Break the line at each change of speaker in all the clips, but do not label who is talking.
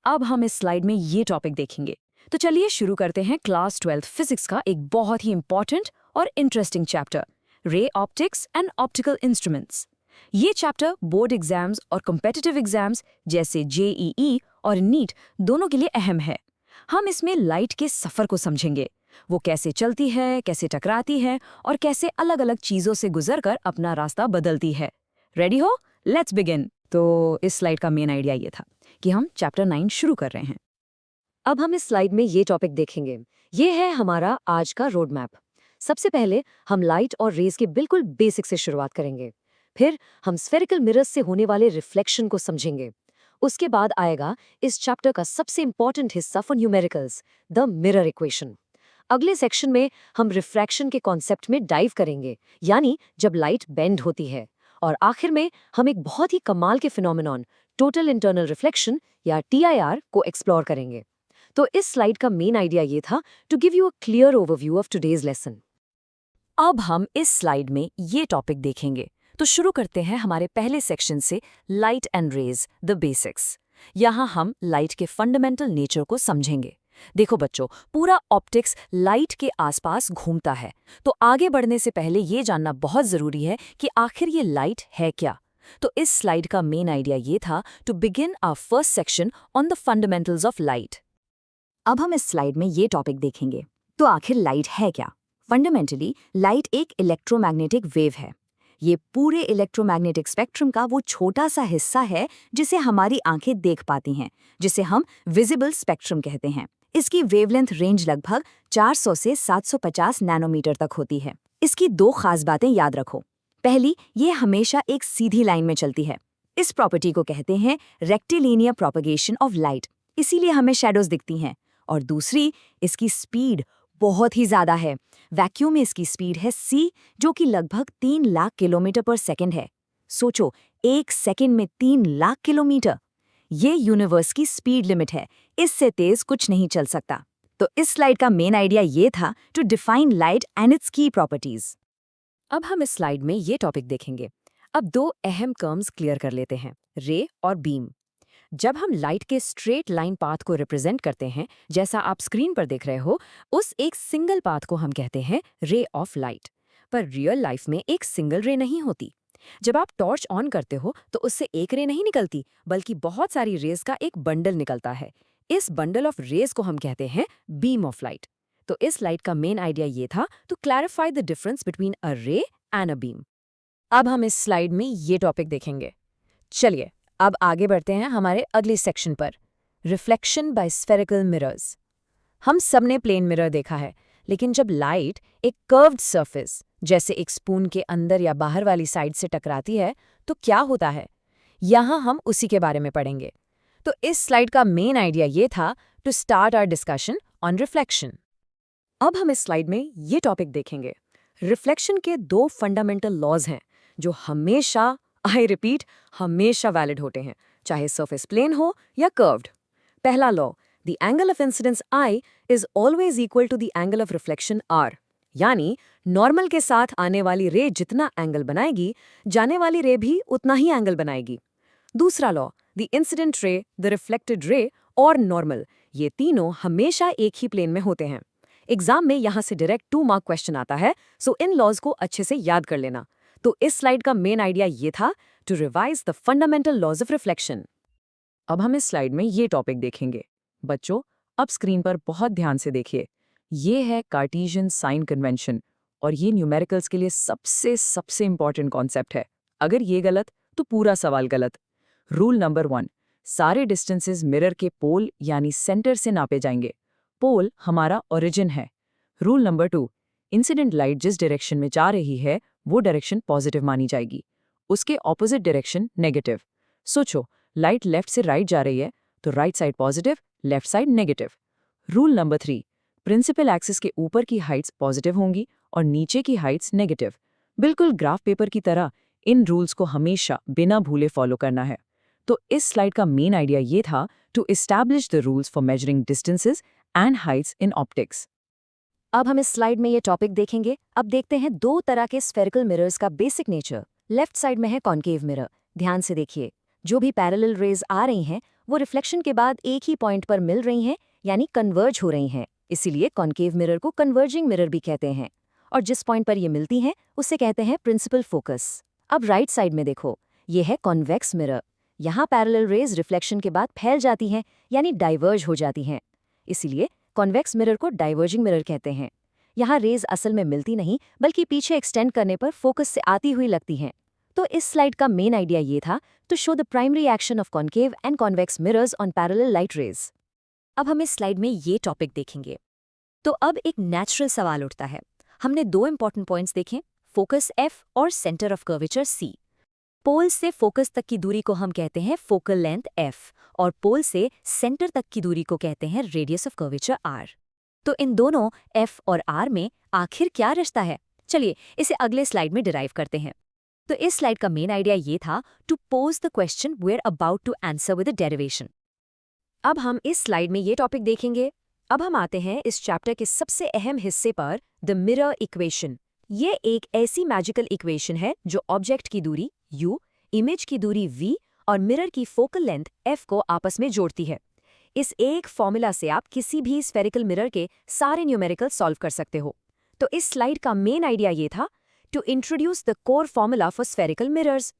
अब हम इस स्लाइड में ये टॉपिक देखेंगे। तो चलिए शुरू करते हैं क्लास 12 फिजिक्स का एक बहुत ही इंपॉर्टेंट और interesting chapter, ray optics and optical instruments. ये चैप्टर बोर्ड एग्जाम्स और कॉम्पिटिटिव एग्जाम्स जैसे जेईई और नीट दोनों के लिए अहम है। हम इसमें लाइट के सफ़र को समझेंगे, वो कैसे चलती है, कैसे टकराती है और कैसे अलग अलग चीज़ों से गुजरकर अपना रास्ता बदलती है। रेडी हो? Let's begin. तो इस स्लाइड का मेन आइडिया ये था कि हम चैप्टर 9 शुरू कर रहे हैं।
अब हम इस स्लाइड में ये टॉपिक देखेंगे। ये है हमारा आज का रोड मैप। सबसे पहले हम लाइट और रेज के बिल्कुल बेसिक से शुरुआत करेंगे। फिर हम स्फेरिकल मिरर्स से होने वाले रिफ्लेक्शन को समझेंगे। उसके बाद आएगा इस चैप्टर का सबसे इंपॉर्टेंट हिस्सा for numericals, the mirror equation. अगले सेक्शन में हम रिफ्रैक्शन के कॉन्सेप्ट में डाइव करेंगे, यानी जब लाइट बेंड होती है। और आखिर में हम एक बहुत ही कमाल के फिनोमेनॉन, टोटल इंटरनल रिफ्लेक्शन या टीआईआर को एक्सप्लोर करेंगे। तो इस स्लाइड का मेन आइडिया ये था to give you a clear overview of today's lesson.
अब हम इस स्लाइड में ये टॉपिक देखेंगे। तो शुरू करते हैं हमारे पहले सेक्शन से, light and rays, the basics. यहाँ हम लाइट के फंडामेंटल नेचर को समझेंगे। देखो बच्चों, पूरा ऑप्टिक्स लाइट के आसपास घूमता है। तो आगे बढ़ने से पहले ये जानना बहुत ज़रूरी है कि आखिर ये लाइट है क्या। तो इस स्लाइड का मेन आइडिया ये था to begin our first section on the fundamentals of light. अब हम इस स्लाइड में ये टॉपिक देखेंगे। तो आखिर लाइट है क्या? फंडामेंटली लाइट एक इलेक्ट्रोमैग्नेटिक वेव है। ये पूरे इलेक्ट्रोमैग्नेटिक स्पेक्ट्रम का वो छोटा सा हिस्सा है जिसे हमारी आंखें देख पाती हैं, जिसे हम विजिबल स्पेक्ट्रम कहते हैं। इसकी वेवलेंथ रेंज लगभग 400 से 750 नैनोमीटर तक होती है। इसकी दो खास बातें याद रखो। पहली, ये हमेशा एक सीधी लाइन में चलती है। इस प्रॉपर्टी को कहते हैं रेक्टिलिनियर प्रोपगेशन ऑफ लाइट, इसीलिए हमें शैडोज दिखती हैं। और दूसरी, इसकी स्पीड बहुत ही ज़्यादा है। वैक्यूम में इसकी स्पीड है c, जो कि लगभग 3 लाख किलोमीटर पर सेकंड है। सोचो, एक सेकंड में 3 लाख किलोमीटर। ये यूनिवर्स की स्पीड लिमिट है, इससे तेज कुछ नहीं चल सकता। तो इस स्लाइड का मेन आइडिया ये था to define light and its key properties. अब हम इस स्लाइड में ये टॉपिक देखेंगे। अब दो अहम टर्म्स क्लियर कर लेते हैं, रे और बीम। जब हम लाइट के स्ट्रेट लाइन पाथ को रिप्रेजेंट करते हैं, जैसा आप स्क्रीन पर देख रहे हो, उस एक सिंगल पाथ को हम कहते हैं रे ऑफ लाइट। पर रियल लाइफ में एक सिंगल रे नहीं होती। जब आप टॉर्च ऑन करते हो तो उससे एक रे नहीं निकलती, बल्कि बहुत सारी रेज का एक बंडल निकलता है। इस बंडल ऑफ रेज को हम कहते हैं बीम ऑफ लाइट। तो इस लाइट का मेन आइडिया ये था to clarify the difference between a ray and a beam. अब हम इस स्लाइड में ये टॉपिक देखेंगे। चलिए अब आगे बढ़ते हैं हमारे अगले सेक्शन पर, रिफ्लेक्शन बाय स्फेरिकल मिरर्स। हम सबने प्लेन मिरर देखा है, लेकिन जब लाइट एक कर्व्ड सरफेस जैसे एक स्पून के अंदर या बाहर वाली साइड से टकराती है तो क्या होता है, यहाँ हम उसी के बारे में पढ़ेंगे। तो इस स्लाइड का मेन आइडिया ये था to start our discussion on reflection. अब हम इस स्लाइड में ये टॉपिक देखेंगे। रिफ्लेक्शन के दो फंडामेंटल लॉज हैं जो हमेशा, आई रिपीट, हमेशा वैलिड होते हैं, चाहे सरफेस प्लेन हो या कर्व्ड। पहला law, the angle of incidence I is always equal to the angle of reflection R, यानी नॉर्मल के साथ आने वाली रे जितना एंगल बनाएगी, जाने वाली रे भी उतना ही एंगल बनाएगी। दूसरा law, the incident ray, the reflected ray और नॉर्मल, ये तीनों हमेशा एक ही प्लेन में होते हैं। एग्जाम में यहाँ से डायरेक्ट 2 मार्क क्वेश्चन आता है, सो इन लॉज को अच्छे से याद कर लेना। तो इस स्लाइड का मेन आइडिया ये था to revise the fundamental laws of reflection. अब हम इस स्लाइड में ये टॉपिक देखेंगे। बच्चों, अब स्क्रीन पर बहुत ध्यान से देखिए। ये है कार्टेशियन साइन कन्वेंशन, और ये न्यूमेरिकल्स के लिए सबसे सबसे इंपॉर्टेंट कॉन्सेप्ट है। अगर ये गलत तो पूरा सवाल गलत। रूल नंबर 1, सारे डिस्टेंसेस मिरर के पोल यानी सेंटर से नापे जाएंगे। पोल हमारा ओरिजिन है। रूल नंबर 2, इंसिडेंट लाइट जिस डायरेक्शन में जा रही है वो डायरेक्शन पॉजिटिव मानी जाएगी, उसके ऑपोजिट डायरेक्शन नेगेटिव। सोचो, लाइट लेफ्ट से राइट जा रही है तो right side positive, left side negative. Rule number 3, principal axis के ऊपर की हाइट्स पॉजिटिव होंगी और नीचे की हाइट्स नेगेटिव। बिल्कुल ग्राफ पेपर की तरह इन रूल्स को हमेशा बिना भूले फॉलो करना है। तो इस स्लाइड का मेन आइडिया ये था to establish the rules for measuring distances and heights in optics. अब हम इस स्लाइड में ये टॉपिक देखेंगे। अब देखते हैं दो तरह के स्फेरिकल मिरर्स का बेसिक नेचर। लेफ्ट साइड में है कॉन्केव मिरर। ध्यान से देखिए, जो भी पैरेलल रेज आ रही हैं वो रिफ्लेक्शन के बाद एक ही पॉइंट पर मिल रही हैं, यानी कन्वर्ज हो रही हैं। इसीलिए कॉन्केव मिरर को कन्वर्जिंग मिरर भी कहते हैं। और जिस पॉइंट पर ये मिलती हैं उसे कहते हैं प्रिंसिपल फोकस। अब राइट साइड में देखो, ये है कॉन्वेक्स मिरर। यहाँ पैरेलल रेज रिफ्लेक्शन के बाद फैल जाती हैं, यानी डाइवर्ज हो जाती हैं। इसीलिए कॉन्वेक्स मिरर को डाइवर्जिंग मिरर कहते हैं। यहाँ रेज असल में मिलती नहीं, बल्कि पीछे एक्सटेंड करने पर फोकस से आती हुई लगती हैं। तो इस स्लाइड का मेन आइडिया ये था, to show the primary action of concave and convex mirrors on parallel light rays. अब हम इस स्लाइड में ये टॉपिक देखेंगे। तो अब एक नेचुरल सवाल उठता है। हमने दो इंपॉर्टेंट पॉइंट्स देखे, फोकस F और सेंटर ऑफ कर्वेचर C। पोल से फोकस तक की दूरी को हम कहते हैं फोकल लेंथ F, और पोल से सेंटर तक की दूरी को कहते हैं रेडियस ऑफ कर्वेचर R। तो इन दोनों F और R में आखिर क्या रिश्ता है? चलिए इसे अगले स्लाइड में डिराइव करते हैं। तो इस स्लाइड का मेन आइडिया ये था, to pose the question we are about to answer with a derivation. अब हम इस स्लाइड में ये टॉपिक देखेंगे। अब हम आते हैं इस चैप्टर के सबसे अहम हिस्से पर, द मिरर इक्वेशन। ये एक ऐसी मैजिकल इक्वेशन है जो ऑब्जेक्ट की दूरी u, इमेज की दूरी v और मिरर की फोकल लेंथ f को आपस में जोड़ती है। इस एक फॉर्मूला से आप किसी भी स्फेरिकल मिरर के सारे न्यूमेरिकल सॉल्व कर सकते हो। तो इस स्लाइड का मेन आइडिया ये था, to introduce the core formula for spherical mirrors.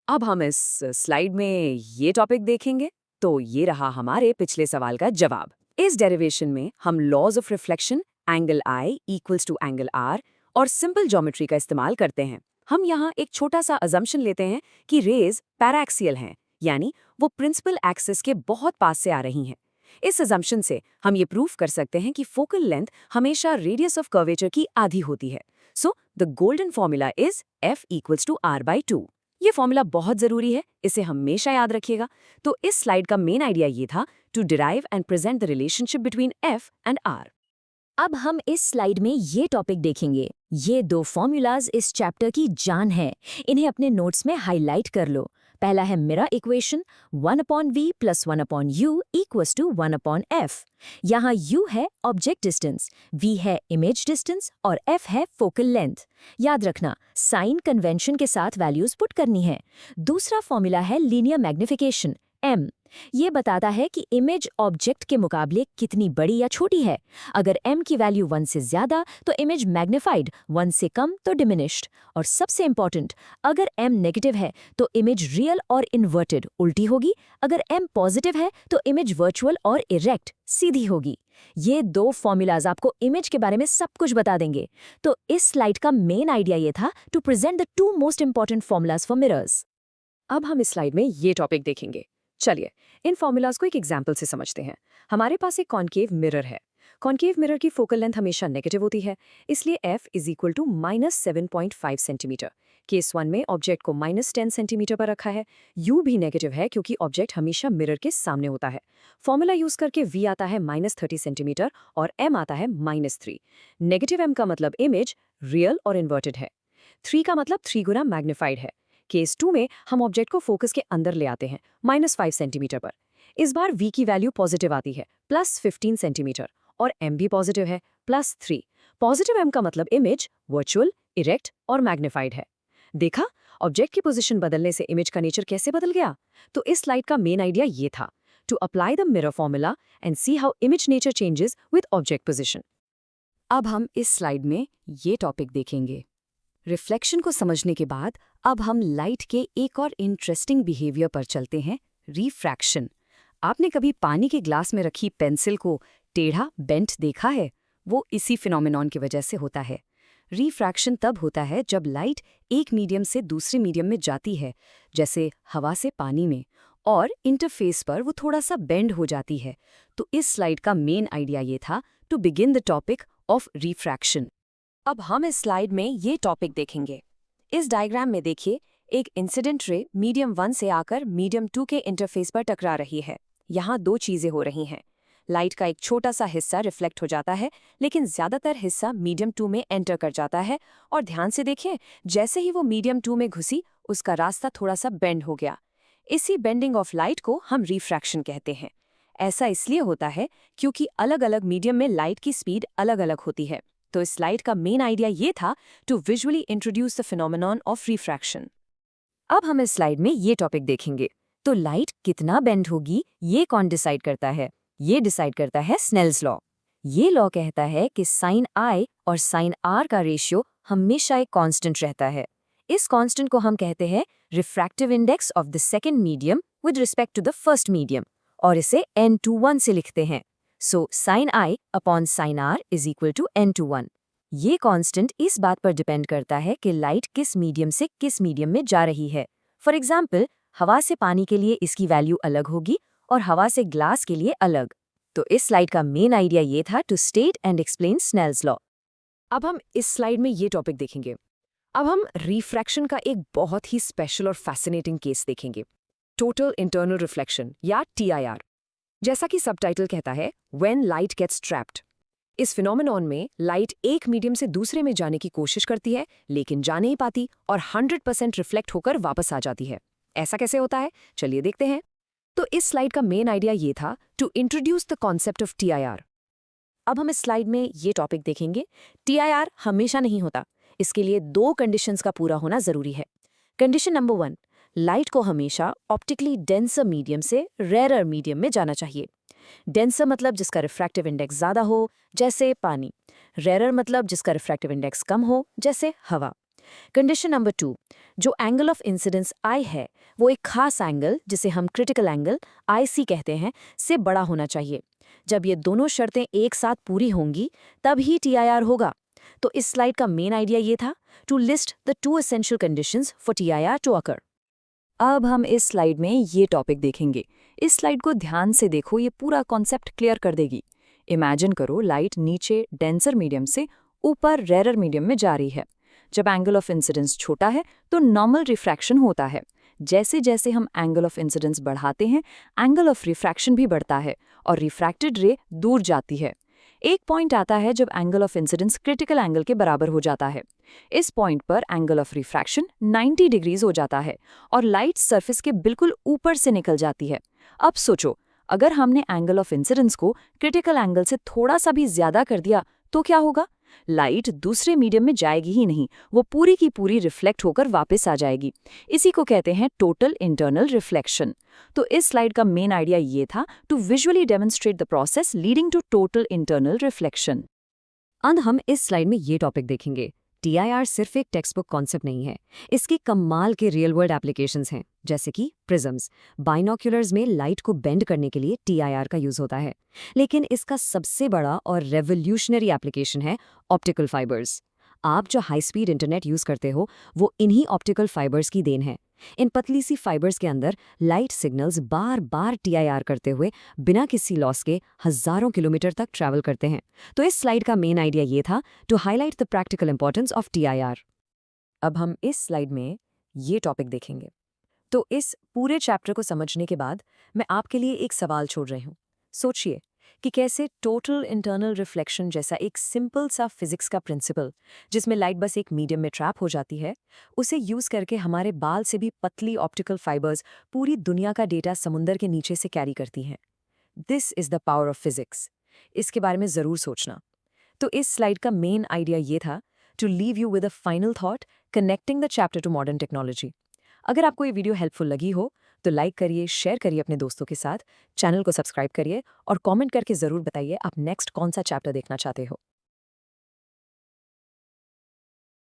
अब हम इस स्लाइड में ये टॉपिक देखेंगे। तो ये रहा हमारे पिछले सवाल का जवाब। इस डेरिवेशन में हम laws of reflection, angle I equals to angle R और सिंपल ज्योमेट्री का इस्तेमाल करते हैं। हम यहाँ एक छोटा सा अजम्पशन लेते हैं कि रेज पैराक्सियल हैं, यानी वो प्रिंसिपल एक्सिस के बहुत पास से आ रही हैं। इस अजम्पशन से हम ये प्रूफ कर सकते हैं कि फोकल लेंथ हमेशा रेडियस ऑफ कर्वेचर की आधी होती है। So the golden formula is F equals to R/2। ये फॉर्मूला बहुत जरूरी है, इसे हमेशा याद रखिएगा। तो इस स्लाइड का मेन आइडिया ये था, to derive and present the relationship between F and R। अब हम इस स्लाइड में ये टॉपिक देखेंगे। ये दो फॉर्मूलाज इस चैप्टर की जान है, इन्हें अपने नोट्स में हाईलाइट कर लो। पहला है mirror equation, 1/v + 1/u equals to 1/f। यहाँ u है ऑब्जेक्ट डिस्टेंस, v है इमेज डिस्टेंस और f है फोकल लेंथ। याद रखना, साइन कन्वेंशन के साथ वैल्यूज पुट करनी है। दूसरा फॉर्मूला है लीनियर मैग्निफिकेशन, m। ये बताता है कि इमेज ऑब्जेक्ट के मुकाबले कितनी बड़ी या छोटी है। अगर m की वैल्यू 1 से ज्यादा तो इमेज मैग्निफाइड, 1 से कम तो डिमिनिश्ड। और सबसे इंपॉर्टेंट, अगर m नेगेटिव है तो इमेज रियल और इन्वर्टेड उल्टी होगी। अगर m पॉजिटिव है तो इमेज वर्चुअल और इरेक्ट सीधी होगी। ये दो फॉर्मूलाज आपको इमेज के बारे में सब कुछ बता देंगे। तो इस स्लाइड का मेन आइडिया ये था, to present the two most important formulas for mirrors. अब हम इस स्लाइड में ये टॉपिक देखेंगे। चलिए इन फॉर्मूलाज को एक एग्जाम्पल से समझते हैं। हमारे पास एक कॉन्केव मिरर है। कॉन्केव मिरर की फोकल लेंथ हमेशा नेगेटिव होती है, इसलिए f is equal to -7.5 centimetre. Case 1 में ऑब्जेक्ट को -10 सेंटीमीटर पर रखा है। u भी नेगेटिव है क्योंकि ऑब्जेक्ट हमेशा मिरर के सामने होता है। फॉर्मूला यूज करके v आता है -30 सेंटीमीटर और m आता है -3। नेगेटिव m का मतलब इमेज रियल और इन्वर्टेड है। 3 का मतलब 3 गुना मैग्निफाइड है। केस 2 में हम ऑब्जेक्ट को फोकस के अंदर ले आते हैं, -5 सेंटीमीटर पर। इस बार v की वैल्यू पॉजिटिव आती है, +15 सेंटीमीटर, और m भी पॉजिटिव है, +3। पॉजिटिव m का मतलब इमेज वर्चुअल, इरेक्ट और मैग्निफाइड है। देखा, ऑब्जेक्ट की पोजीशन बदलने से इमेज का नेचर कैसे बदल गया। तो इस स्लाइड का मेन आइडिया ये था, to apply the mirror formula and see how image nature changes with object position. अब हम इस स्लाइड में ये टॉपिक देखेंगे। रिफ्लेक्शन को समझने के बाद अब हम लाइट के एक और इंटरेस्टिंग बिहेवियर पर चलते हैं, रिफ्रैक्शन। आपने कभी पानी के ग्लास में रखी पेंसिल को टेढ़ा बेंट देखा है? वो इसी फिनोमेनॉन की वजह से होता है। रिफ्रैक्शन तब होता है जब लाइट एक मीडियम से दूसरे मीडियम में जाती है, जैसे हवा से पानी में, और इंटरफेस पर वो थोड़ा सा बेंड हो जाती है। तो इस स्लाइड का मेन आइडिया ये था, to begin the topic of refraction. अब हम इस स्लाइड में ये टॉपिक देखेंगे। इस डायग्राम में देखिए, एक इंसिडेंट रे मीडियम 1 से आकर मीडियम 2 के इंटरफेस पर टकरा रही है। यहाँ दो चीजें हो रही हैं। लाइट का एक छोटा सा हिस्सा रिफ्लेक्ट हो जाता है, लेकिन ज्यादातर हिस्सा मीडियम 2 में एंटर कर जाता है। और ध्यान से देखें, जैसे ही वो मीडियम 2 में घुसी, उसका रास्ता थोड़ा सा बेंड हो गया। इसी बेंडिंग ऑफ लाइट को हम रिफ्रैक्शन कहते हैं। ऐसा इसलिए होता है क्योंकि अलग अलग मीडियम में लाइट की स्पीड अलग अलग होती है। तो इस स्लाइड का मेन आइडिया ये था, to visually introduce the phenomenon of refraction. अब हम इस स्लाइड में ये टॉपिक देखेंगे। तो लाइट कितना बेंड होगी ये कौन डिसाइड करता है? ये डिसाइड करता है स्नेल्स लॉ। ये लॉ कहता है कि साइन आई और साइन आर का रेशियो हमेशा एक कांस्टेंट रहता है। इस कांस्टेंट को हम कहते हैं refractive index of the second medium with respect to the first medium, और इसे n/1 से लिखते हैं। So sine i upon sine r is equal to n/1। ये कांस्टेंट इस बात पर डिपेंड करता है कि लाइट किस मीडियम से किस मीडियम में जा रही है। फॉर एग्जाम्पल, हवा से पानी के लिए इसकी वैल्यू अलग होगी और हवा से ग्लास के लिए अलग। तो इस स्लाइड का मेन आइडिया ये था to state and explain Snell's law.
अब हम इस स्लाइड में ये टॉपिक देखेंगे। अब हम रिफ्रैक्शन का एक बहुत ही स्पेशल और फैसिनेटिंग केस देखेंगे, टोटल इंटरनल रिफ्लेक्शन या TIR। जैसा कि सबटाइटल कहता है, व्हेन लाइट गेट्स ट्रैप्ड। इस फिनोमेनॉन में लाइट एक मीडियम से दूसरे में जाने की कोशिश करती है लेकिन जा नहीं पाती और 100% रिफ्लेक्ट होकर वापस आ जाती है। ऐसा कैसे होता है, चलिए देखते हैं। तो इस स्लाइड का मेन आइडिया ये था to introduce the concept of TIR। अब हम इस स्लाइड में ये टॉपिक देखेंगे। TIR हमेशा नहीं होता, इसके लिए 2 कंडीशंस का पूरा होना जरूरी है। कंडीशन नंबर 1, लाइट को हमेशा ऑप्टिकली डेंसर मीडियम से रेयरर मीडियम में जाना चाहिए। डेंसर मतलब जिसका रिफ्रैक्टिव इंडेक्स ज़्यादा हो, जैसे पानी। रेयरर मतलब जिसका रिफ्रैक्टिव इंडेक्स कम हो, जैसे हवा। कंडीशन नंबर 2, जो एंगल ऑफ इंसिडेंस आई है वो एक खास एंगल, जिसे हम क्रिटिकल एंगल IC कहते हैं, से बड़ा होना चाहिए। जब ये दोनों शर्तें एक साथ पूरी होंगी तब ही TIR होगा। तो इस स्लाइड का मेन आइडिया ये था to list the 2 essential conditions for TIR to occur.
अब हम इस स्लाइड में ये टॉपिक देखेंगे। इस स्लाइड को ध्यान से देखो, ये पूरा कॉन्सेप्ट क्लियर कर देगी। इमेजिन करो लाइट नीचे डेंसर मीडियम से ऊपर रेयरर मीडियम में जा रही है। जब एंगल ऑफ इंसिडेंस छोटा है तो नॉर्मल रिफ्रैक्शन होता है। जैसे जैसे हम एंगल ऑफ इंसिडेंस बढ़ाते हैं, एंगल ऑफ रिफ्रैक्शन भी बढ़ता है और रिफ्रैक्टेड रे दूर जाती है। एक पॉइंट आता है जब angle of incidence critical angle के बराबर हो जाता है। इस पॉइंट पर एंगल ऑफ रिफ्रैक्शन 90 डिग्रीज हो जाता है और लाइट सरफेस के बिल्कुल ऊपर से निकल जाती है। अब सोचो, अगर हमने एंगल ऑफ इंसिडेंस को क्रिटिकल एंगल से थोड़ा सा भी ज्यादा कर दिया तो क्या होगा? लाइट दूसरे मीडियम में जाएगी ही नहीं, वो पूरी की पूरी रिफ्लेक्ट होकर वापस आ जाएगी। इसी को कहते हैं टोटल इंटरनल रिफ्लेक्शन। तो इस स्लाइड का मेन आइडिया ये था to visually demonstrate the process leading to total internal reflection.
अंत हम इस स्लाइड में ये टॉपिक देखेंगे। TIR सिर्फ एक टेक्स्ट बुक कॉन्सेप्ट नहीं है, इसके कमाल के रियल वर्ल्ड एप्लीकेशंस हैं, जैसे कि प्रिज्म्स। बाइनोक्यूलर्स में लाइट को बेंड करने के लिए TIR का यूज होता है। लेकिन इसका सबसे बड़ा और रेवोल्यूशनरी एप्लीकेशन है ऑप्टिकल फाइबर्स। आप जो हाई स्पीड इंटरनेट यूज करते हो वो इन्हीं ऑप्टिकल फाइबर्स की देन है। इन पतली सी फाइबर्स के अंदर लाइट सिग्नल्स बार बार TIR करते हुए बिना किसी लॉस के हजारों किलोमीटर तक ट्रैवल करते हैं। तो इस स्लाइड का मेन आइडिया ये था to highlight the practical importance of TIR। अब हम इस स्लाइड में ये टॉपिक देखेंगे। तो इस पूरे चैप्टर को समझने के बाद मैं आपके लिए एक सवाल छोड़ रही हूँ। सोचिए कि कैसे टोटल इंटरनल रिफ्लेक्शन जैसा एक सिंपल सा फिजिक्स का प्रिंसिपल, जिसमें लाइट बस एक मीडियम में ट्रैप हो जाती है, उसे यूज करके हमारे बाल से भी पतली ऑप्टिकल फाइबर्स पूरी दुनिया का डेटा समुंदर के नीचे से कैरी करती हैं। This is the power of physics. इसके बारे में जरूर सोचना। तो इस स्लाइड का मेन आइडिया ये था to leave you with a final thought connecting the chapter to modern technology. अगर आपको ये वीडियो हेल्पफुल लगी हो तो लाइक करिए, शेयर करिए अपने दोस्तों के साथ, चैनल को सब्सक्राइब करिए और कमेंट करके ज़रूर बताइए आप नेक्स्ट कौन सा चैप्टर देखना चाहते हो।